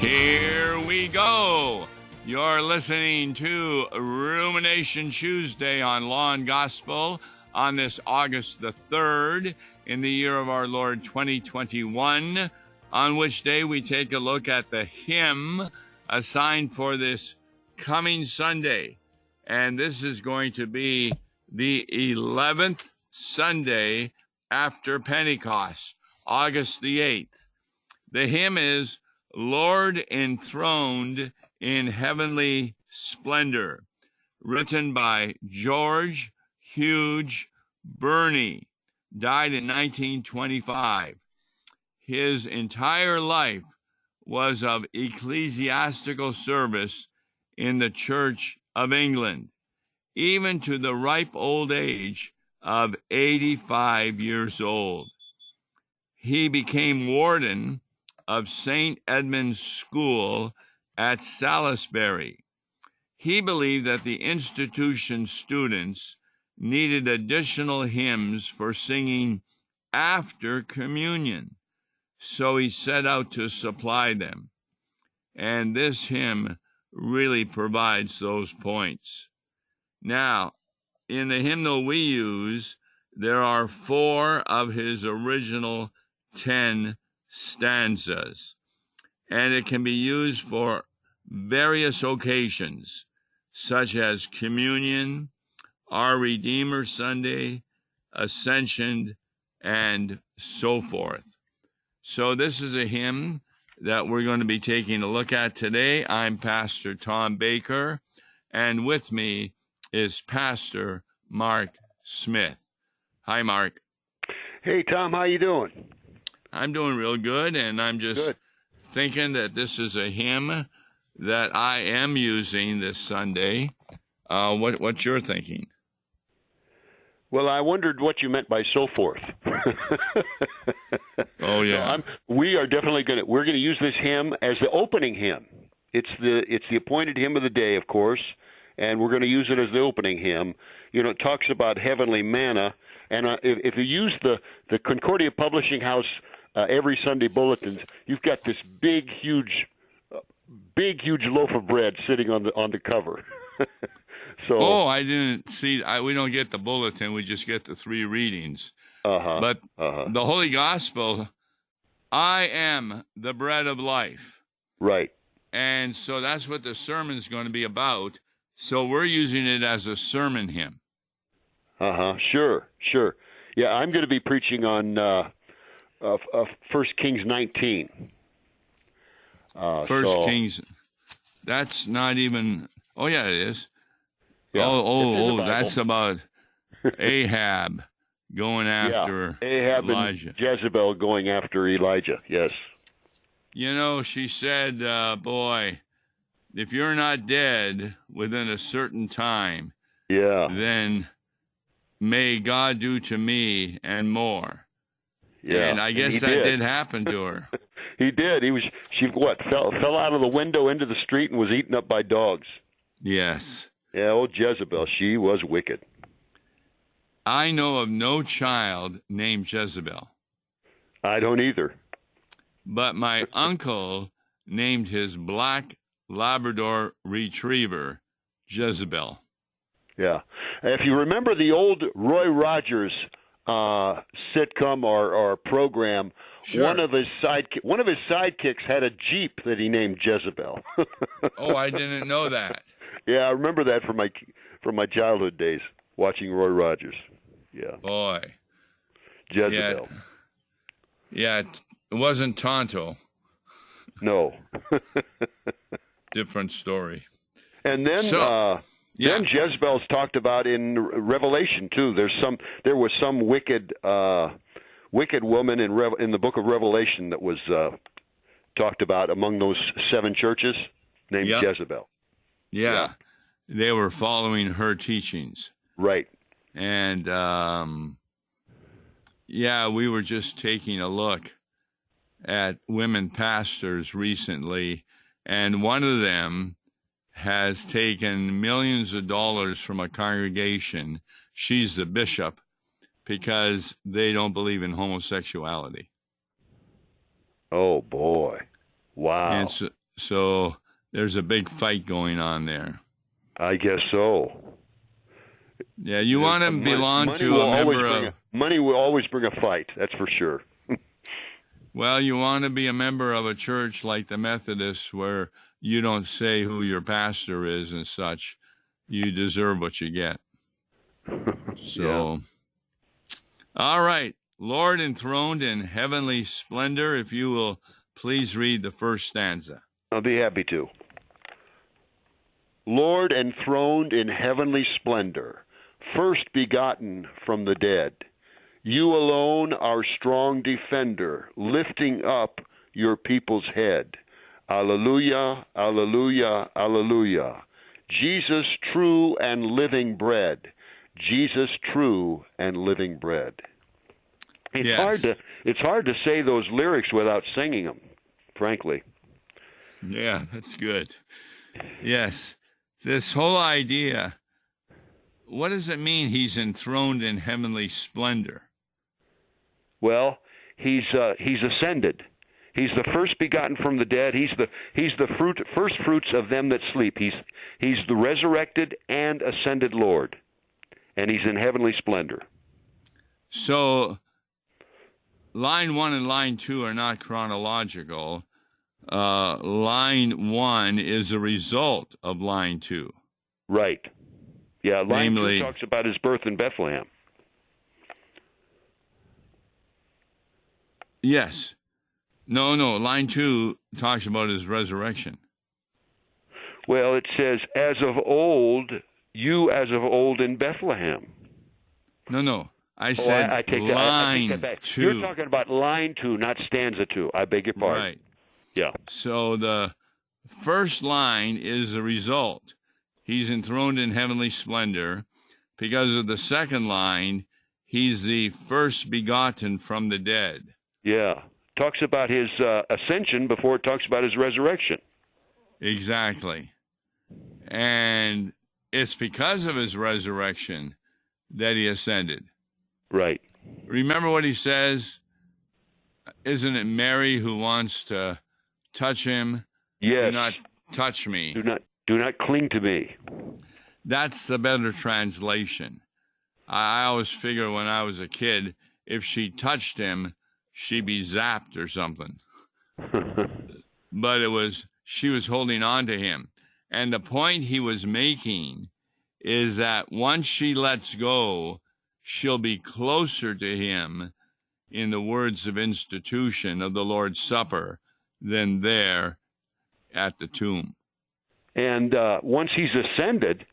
Here we go. You're listening to Rumination Tuesday on Law and Gospel on this August the 3rd in the year of our Lord 2021, on which day we take a look at the hymn assigned for this coming Sunday. And this is going to be the 11th Sunday after Pentecost, August the 8th. The hymn is Lord Enthroned in Heavenly Splendor, written by George Hughes Burney, died in 1925. His entire life was of ecclesiastical service in the Church of England, even to the ripe old age of 85 years old. He became warden of St. Edmund's School at Salisbury. He believed that the institution's students needed additional hymns for singing after communion, so he set out to supply them. And this hymn really provides those points. Now, in the hymnal we use, there are 4 of his original 10 stanzas, and it can be used for various occasions, such as communion, Our Redeemer Sunday, Ascension, and so forth. So this is a hymn that we're going to be taking a look at today. I'm Pastor Tom Baker, and with me is Pastor Mark Smith. Hi, Mark. Hey, Tom, how you doing? I'm doing real good, and I'm just thinking that this is a hymn that I am using this Sunday. What's your thinking? Well, I wondered what you meant by so forth. Oh yeah. So we are definitely we're going to use this hymn as the opening hymn. It's the appointed hymn of the day, of course, and we're going to use it as the opening hymn. You know, it talks about heavenly manna, and if you use the Concordia Publishing House every Sunday bulletins, you've got this big, huge loaf of bread sitting on the cover. So, I didn't see. We don't get the bulletin. We just get the 3 readings. But the Holy Gospel, I am the bread of life. Right. And so that's what the sermon's going to be about. So we're using it as a sermon hymn. Sure. Yeah, I'm going to be preaching on 1 Kings 19. Kings. That's not even. Oh yeah, it is. Yeah, that's about Ahab going after Ahab Elijah. And Jezebel going after Elijah, yes. You know, she said, boy, if you're not dead within a certain time, then may God do to me and more. Yeah. And I guess that did happen to her. He did. She fell out of the window into the street and was eaten up by dogs. Yes. Yeah, old Jezebel, she was wicked. I know of no child named Jezebel. I don't either. But my uncle named his black Labrador retriever Jezebel. Yeah. If you remember the old Roy Rogers sitcom or program, sure. one of his sidekicks had a Jeep that he named Jezebel. Oh, I didn't know that. Yeah, I remember that from my childhood days, watching Roy Rogers. Yeah. Boy. Jezebel. Yeah, it wasn't Tonto. No. Different story. And then then Jezebel's talked about in Revelation too. There was some wicked woman in the book of Revelation that was talked about among those 7 churches named Jezebel. Yeah, they were following her teachings. Right. And, we were just taking a look at women pastors recently, and one of them has taken millions of dollars from a congregation. She's the bishop because they don't believe in homosexuality. Oh, boy. Wow. And So there's a big fight going on there. I guess so. Yeah, you want to belong money to a member of... Money will always bring a fight, that's for sure. Well, you want to be a member of a church like the Methodists where you don't say who your pastor is and such. You deserve what you get. So, yeah. All right. Lord enthroned in heavenly splendor, if you will please read the first stanza. I'll be happy to. Lord enthroned in heavenly splendor, first begotten from the dead, you alone are strong defender, lifting up your people's head. Alleluia, alleluia, alleluia. Jesus true and living bread. Jesus true and living bread. It's hard to say those lyrics without singing them, frankly. Yeah, that's good. Yes. This whole idea, what does it mean he's enthroned in heavenly splendor? Well, he's ascended. He's the first begotten from the dead. He's the first fruits of them that sleep. He's the resurrected and ascended Lord, and he's in heavenly splendor. So, line 1 and line 2 are not chronological. Line 1 is a result of line 2. Right. Yeah, line Namely, 2 talks about his birth in Bethlehem. Yes. No, line 2 talks about his resurrection. Well, it says, as of old, you as of old in Bethlehem. No. I said I take that back. 2. You're talking about line 2, not stanza 2. I beg your pardon. Right. Yeah. So the first line is a result. He's enthroned in heavenly splendor. Because of the second line, he's the first begotten from the dead. Yeah. Talks about his ascension before it talks about his resurrection. Exactly. And it's because of his resurrection that he ascended. Right. Remember what he says? Isn't it Mary who wants to touch him? Yes. Do not touch me. Do not cling to me. That's the better translation. I always figured when I was a kid, if she touched him, she'd be zapped or something. But she was holding on to him. And the point he was making is that once she lets go, she'll be closer to him, in the words of institution of the Lord's Supper, than there at the tomb. And once he's ascended,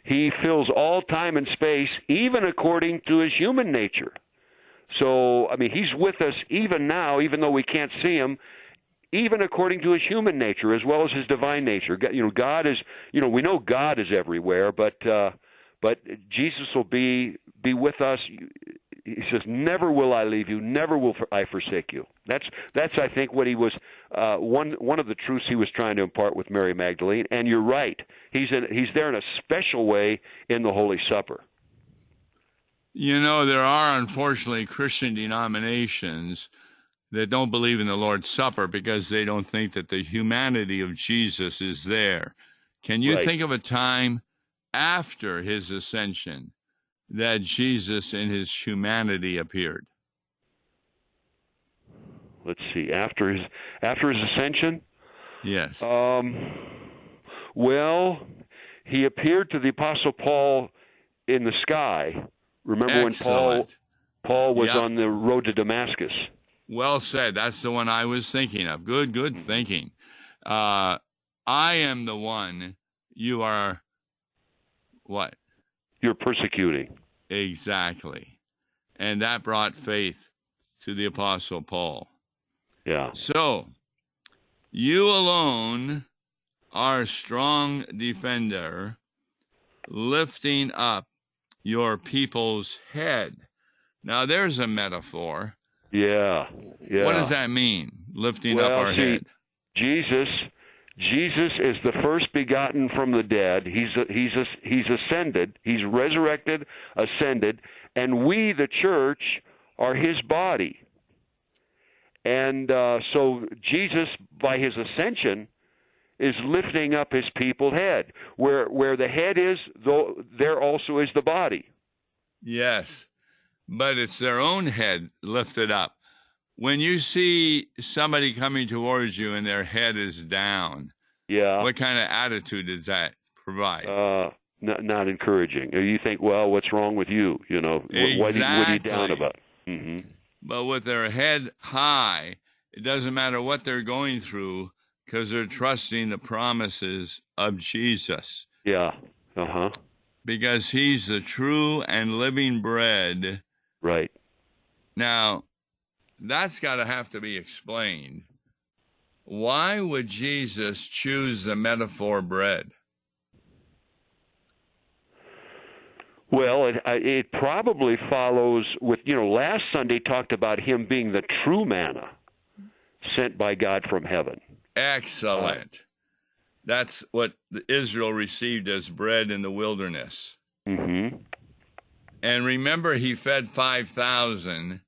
he fills all time and space, even according to his human nature. So, I mean, he's with us even now, even though we can't see him, even according to his human nature as well as his divine nature. God is, we know God is everywhere, but Jesus will be with us. He says, "Never will I leave you, never will I forsake you." That's I think what he was one of the truths he was trying to impart with Mary Magdalene. And you're right, he's there in a special way in the Holy Supper. There are unfortunately Christian denominations that don't believe in the Lord's Supper because they don't think that the humanity of Jesus is there. Can you think of a time after his ascension that Jesus in his humanity appeared? Let's see. After his ascension? Yes. Well, he appeared to the Apostle Paul in the sky. Remember Excellent. when Paul was on the road to Damascus? Well said. That's the one I was thinking of. Good thinking. I am the one you are what? You're persecuting. Exactly. And that brought faith to the Apostle Paul. Yeah. So, you alone are strong defender, lifting up your people's head. Now, there's a metaphor. Yeah. What does that mean, lifting up our head? Jesus is the first begotten from the dead. He's ascended. He's resurrected, ascended, and we, the church, are his body. And so Jesus, by his ascension, is lifting up his people's head. Where the head is, though, there also is the body. Yes, but it's their own head lifted up. When you see somebody coming towards you and their head is down, what kind of attitude does that provide? Not encouraging. You think, well, what's wrong with you? You know, exactly. what are you down about? Mm-hmm. But with their head high, it doesn't matter what they're going through because they're trusting the promises of Jesus. Yeah. Because he's the true and living bread. Right. Now, that's got to have to be explained. Why would Jesus choose the metaphor bread? Well, it probably follows with, last Sunday talked about him being the true manna sent by God from heaven. Excellent. That's what Israel received as bread in the wilderness. Mm-hmm. And remember, he fed 5,000,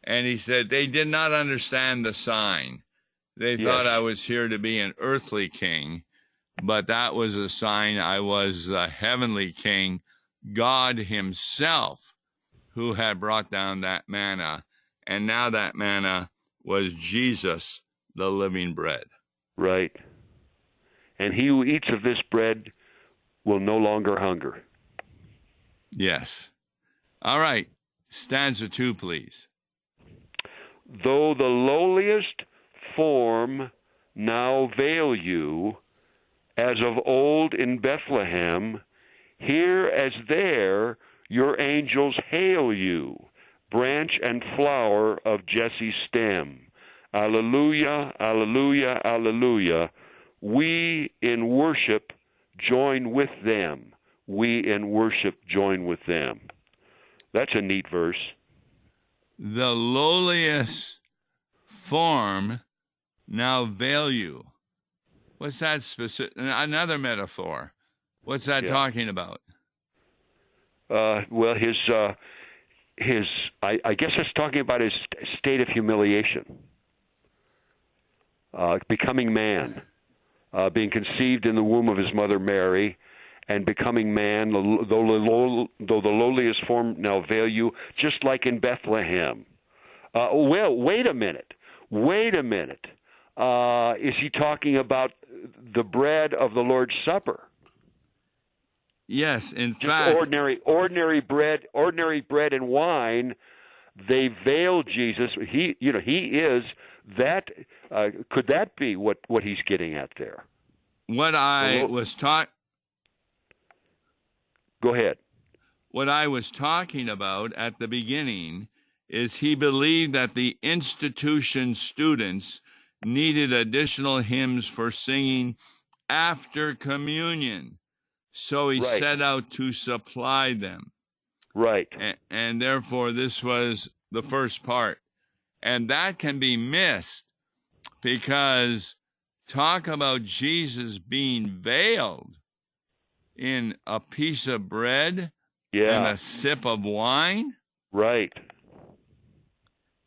and he said they did not understand the sign. They thought I was here to be an earthly king, but that was a sign I was a heavenly king, God himself, who had brought down that manna. And now that manna was Jesus, the living bread. Right. And he who eats of this bread will no longer hunger. Yes. All right. Stanza 2, please. Though the lowliest form now veil you, as of old in Bethlehem, here as there your angels hail you, branch and flower of Jesse's stem. Alleluia, alleluia, alleluia. We in worship join with them. We in worship join with them. That's a neat verse. The lowliest form now veil you. What's that specific? Another metaphor. What's that talking about? Well, I guess it's talking about his state of humiliation, becoming man, being conceived in the womb of his mother Mary, and becoming man, though the lowliest form now veil you, just like in Bethlehem. Well, wait a minute. Is he talking about the bread of the Lord's Supper? Yes, in just fact, ordinary bread and wine. They veil Jesus. He is that. Could that be what he's getting at there? What I was taught. Go ahead. What I was talking about at the beginning is he believed that the institution students needed additional hymns for singing after communion. So he set out to supply them. Right. And therefore, this was the first part. And that can be missed because talk about Jesus being veiled in a piece of bread and a sip of wine. Right.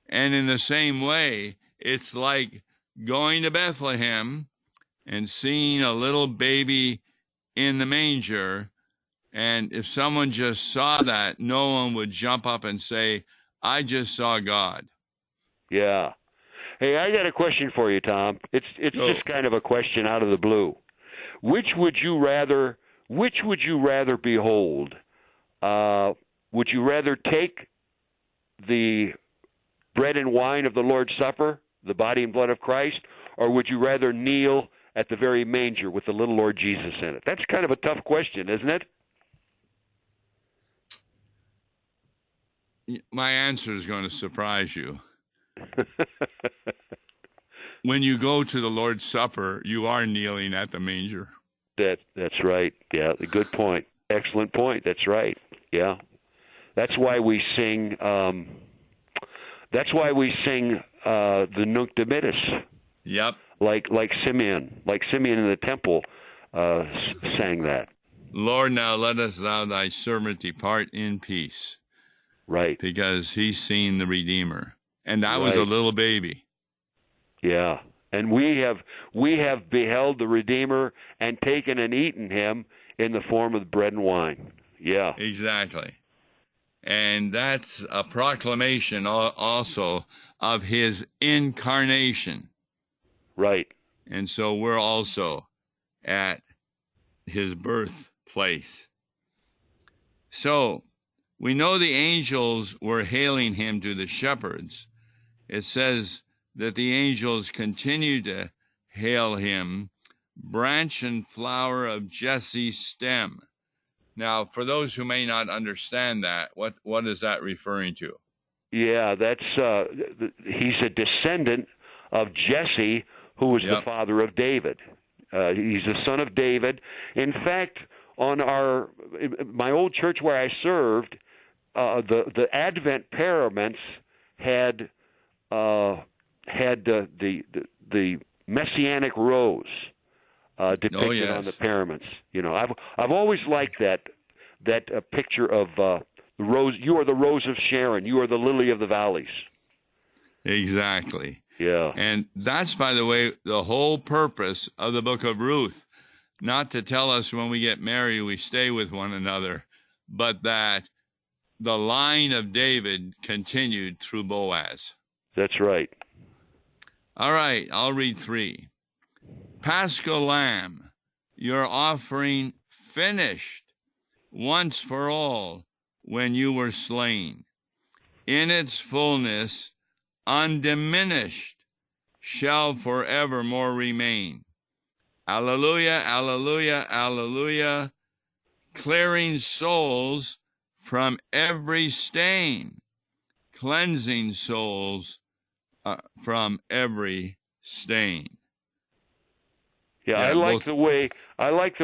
And in the same way, it's like going to Bethlehem and seeing a little baby in the manger, and if someone just saw that, no one would jump up and say, I just saw God. Yeah. Hey, I got a question for you, Tom. It's just kind of a question out of the blue. Which would you rather behold? Would you rather take the bread and wine of the Lord's Supper, the body and blood of Christ, or would you rather kneel at the very manger with the little Lord Jesus in it? That's kind of a tough question, isn't it? My answer is going to surprise you. When you go to the Lord's Supper, you are kneeling at the manger. That's right. Yeah, good point. Excellent point. That's right. Yeah. That's why we sing the Nunc Dimittis. Yep. Like Simeon in the temple sang that. Lord, now lettest thou thy servant depart in peace. Right. Because he's seen the Redeemer. And that was a little baby. Yeah. And we have beheld the Redeemer and taken and eaten him in the form of bread and wine. Yeah. Exactly. And that's a proclamation also of his incarnation. Right. And so we're also at his birthplace. So we know the angels were hailing him to the shepherds. It says that the angels continue to hail him, branch and flower of Jesse's stem. Now, for those who may not understand that, what is that referring to? Yeah, that's he's a descendant of Jesse, who was the father of David. He's the son of David. In fact, on my old church where I served, the Advent paraments had the messianic rose depicted on the paraments. You know, I've always liked that picture of the rose. You are the rose of Sharon. You are the lily of the valleys. Exactly. Yeah. And that's, by the way, the whole purpose of the book of Ruth. Not to tell us when we get married we stay with one another, but that the line of David continued through Boaz. That's right. All right, I'll read 3. Paschal Lamb, your offering finished once for all when you were slain. In its fullness, undiminished, shall forevermore remain. Alleluia, alleluia, alleluia, clearing souls from every stain, cleansing souls from every stain. Yeah, I like the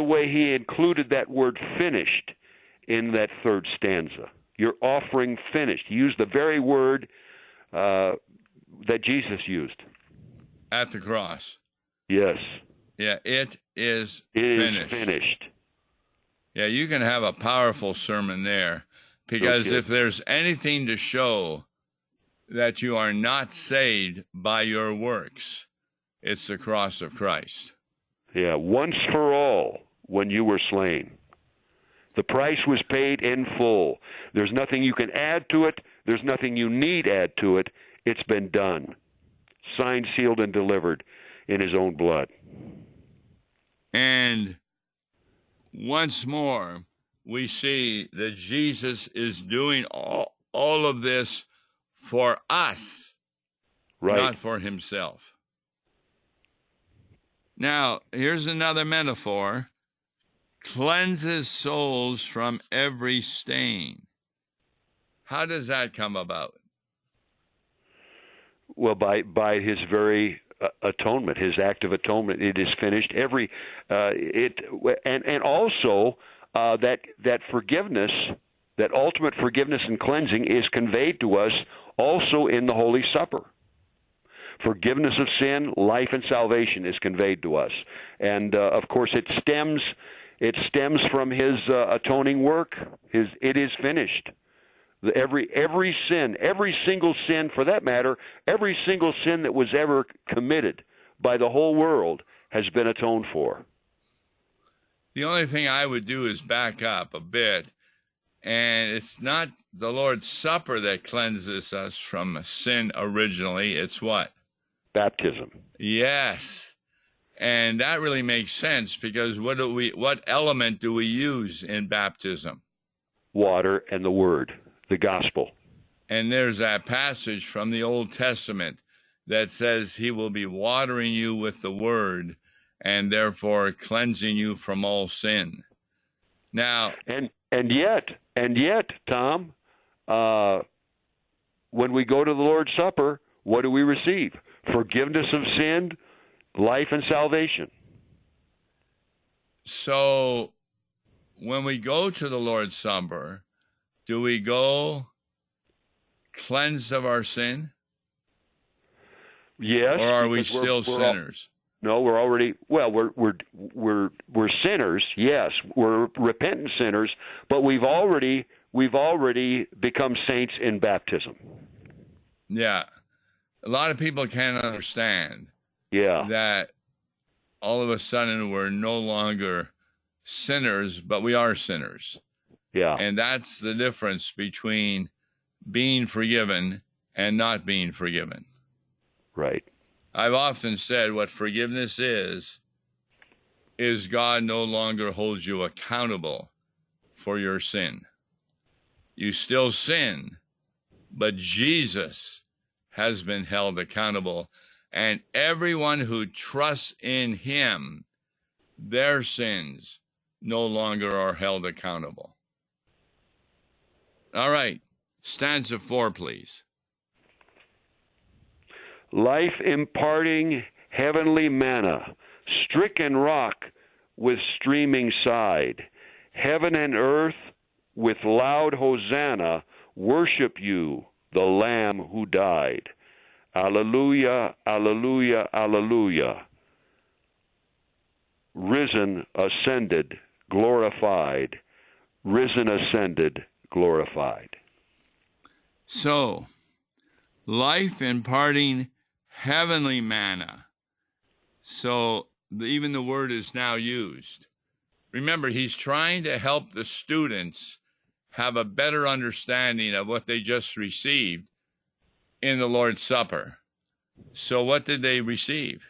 way he included that word finished in that third stanza. Your offering finished. He used the very word that Jesus used at the cross. Yes. Yeah, it is finished. It is finished. Yeah, you can have a powerful sermon there, because if there's anything to show that you are not saved by your works, it's the cross of Christ. Yeah, once for all when you were slain. The price was paid in full. There's nothing you can add to it. There's nothing you need add to it. It's been done. Signed, sealed, and delivered in his own blood. And once more, we see that Jesus is doing all of this for us, not for himself. Now, here's another metaphor. Cleanses souls from every stain. How does that come about? Well, by his very atonement, his act of atonement. It is finished. And also that forgiveness, that ultimate forgiveness and cleansing, is conveyed to us also in the Holy Supper. Forgiveness of sin, life, and salvation is conveyed to us, and of course it stems from his atoning work. It is finished. Every sin, every single sin, for that matter, every single sin that was ever committed by the whole world has been atoned for. The only thing I would do is back up a bit, and it's not the Lord's Supper that cleanses us from sin originally. It's what? Baptism. Yes. And that really makes sense, because what element do we use in baptism? Water and the Word, the gospel. And there's that passage from the Old Testament that says he will be watering you with the Word and therefore cleansing you from all sin. Now, and yet, Tom, when we go to the Lord's Supper, what do we receive? Forgiveness of sin, life, and salvation. So, when we go to the Lord's Supper, do we go cleansed of our sin? Yes. Or are we still sinners? No, we're already, well, we're sinners. Yes, we're repentant sinners, but we've already become saints in baptism. Yeah. A lot of people can't understand Yeah. that all of a sudden we're no longer sinners, but we are sinners. Yeah. And that's the difference between being forgiven and not being forgiven. Right. I've often said what forgiveness is God no longer holds you accountable for your sin. You still sin, but Jesus has been held accountable, and everyone who trusts in him, their sins no longer are held accountable. All right, stanza 4, please. Life imparting heavenly manna, stricken rock with streaming side, heaven and earth with loud hosanna worship you, the Lamb who died. Alleluia, alleluia, alleluia. Risen, ascended, glorified. Risen, ascended, glorified. So, life imparting heavenly manna. So, even the word is now used. Remember, he's trying to help the students have a better understanding of what they just received in the Lord's Supper. So what did they receive?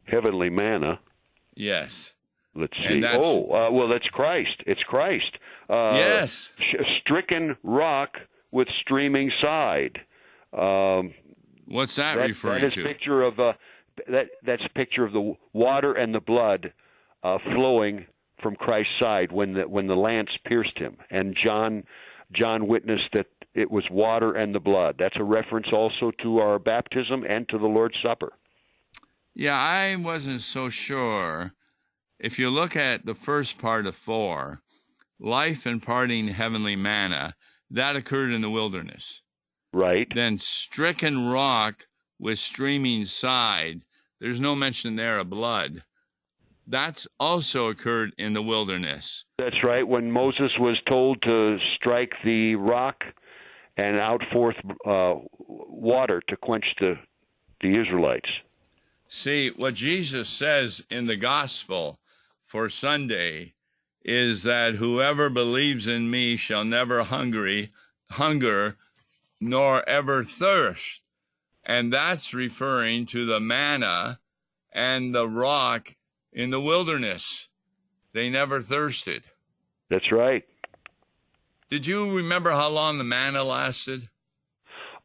Heavenly manna. Yes. Let's see. Well, that's Christ. It's Christ. Yes. Stricken rock with streaming side. What's that referring to? Picture of that's a picture of the water and the blood flowing from Christ's side when the lance pierced him, and John witnessed that it was water and the blood. That's a reference also to our baptism and to the Lord's Supper. Yeah, I wasn't so sure. If you look at the first part of 4, life imparting heavenly manna, that occurred in the wilderness. Right. Then stricken rock with streaming side, there's no mention there of blood. That's also occurred in the wilderness. That's right. When Moses was told to strike the rock and out forth water to quench the Israelites. See, what Jesus says in the gospel for Sunday is that whoever believes in me shall never hunger nor ever thirst. And that's referring to the manna and the rock in the wilderness. They never thirsted. That's right. Did you remember how long the manna lasted?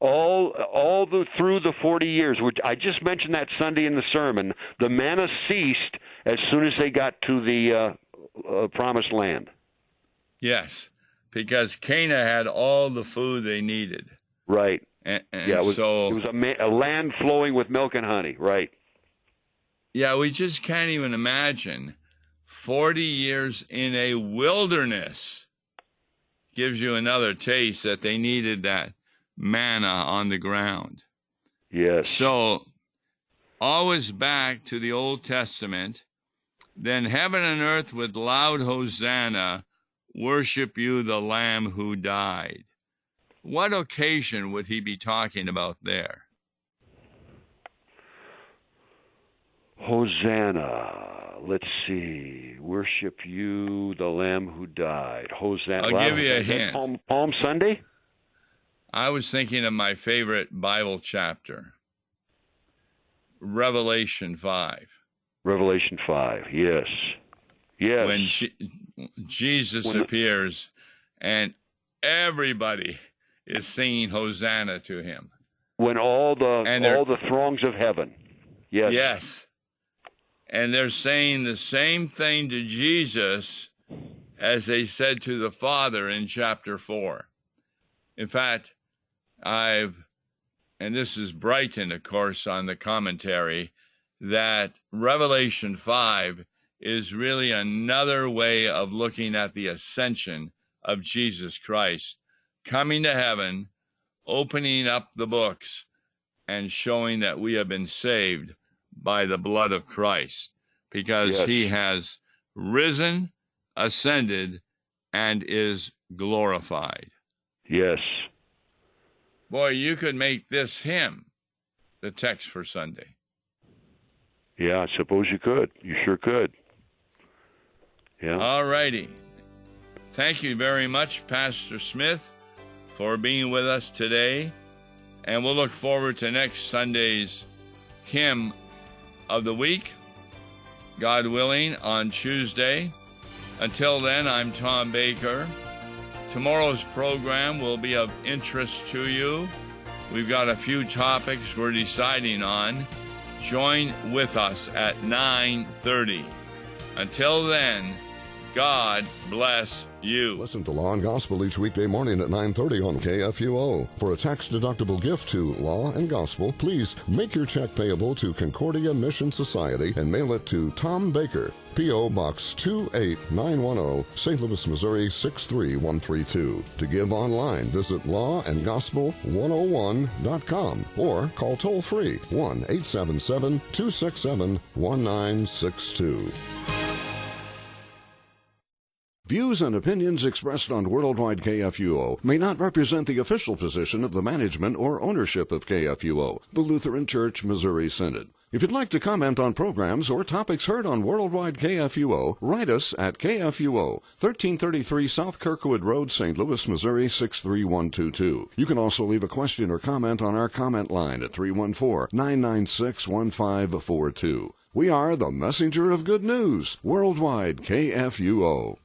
Through the 40 years, which I just mentioned that Sunday in the sermon. The manna ceased as soon as they got to the promised land. Yes, because Cana had all the food they needed. Right. And it was a land flowing with milk and honey. Right. Yeah, we just can't even imagine 40 years in a wilderness gives you another taste that they needed that manna on the ground. Yes. So, always back to the Old Testament. Then heaven and earth with loud hosanna worship you, the Lamb who died. What occasion would he be talking about there? Hosanna. Let's see. Worship you, the Lamb who died. Hosanna. I'll give you a hint. Palm Sunday? I was thinking of my favorite Bible chapter, Revelation 5. Revelation 5, yes. Yes. When Jesus appears and everybody is singing Hosanna to him. When all the throngs of heaven. Yes. Yes. And they're saying the same thing to Jesus as they said to the Father in chapter 4. In fact, and this is Brighton, of course, on the commentary, that Revelation 5 is really another way of looking at the ascension of Jesus Christ, coming to heaven, opening up the books, and showing that we have been saved by the blood of Christ, because he has risen, ascended, and is glorified. Yes. Boy, you could make this hymn the text for Sunday. Yeah, I suppose you could. You sure could. Yeah. All righty. Thank you very much, Pastor Smith, for being with us today. And we'll look forward to next Sunday's hymn of the week, God willing, on Tuesday. Until then, I'm Tom Baker. Tomorrow's program will be of interest to you. We've got a few topics we're deciding on. Join with us at 9:30. Until then, God bless you. Listen to Law and Gospel each weekday morning at 9:30 on KFUO. For a tax-deductible gift to Law and Gospel, please make your check payable to Concordia Mission Society and mail it to Tom Baker, P.O. Box 28910, St. Louis, Missouri 63132. To give online, visit lawandgospel101.com or call toll-free 1-877-267-1962. Views and opinions expressed on Worldwide KFUO may not represent the official position of the management or ownership of KFUO, the Lutheran Church Missouri Synod. If you'd like to comment on programs or topics heard on Worldwide KFUO, write us at KFUO, 1333 South Kirkwood Road, St. Louis, Missouri 63122. You can also leave a question or comment on our comment line at 314-996-1542. We are the messenger of good news, Worldwide KFUO.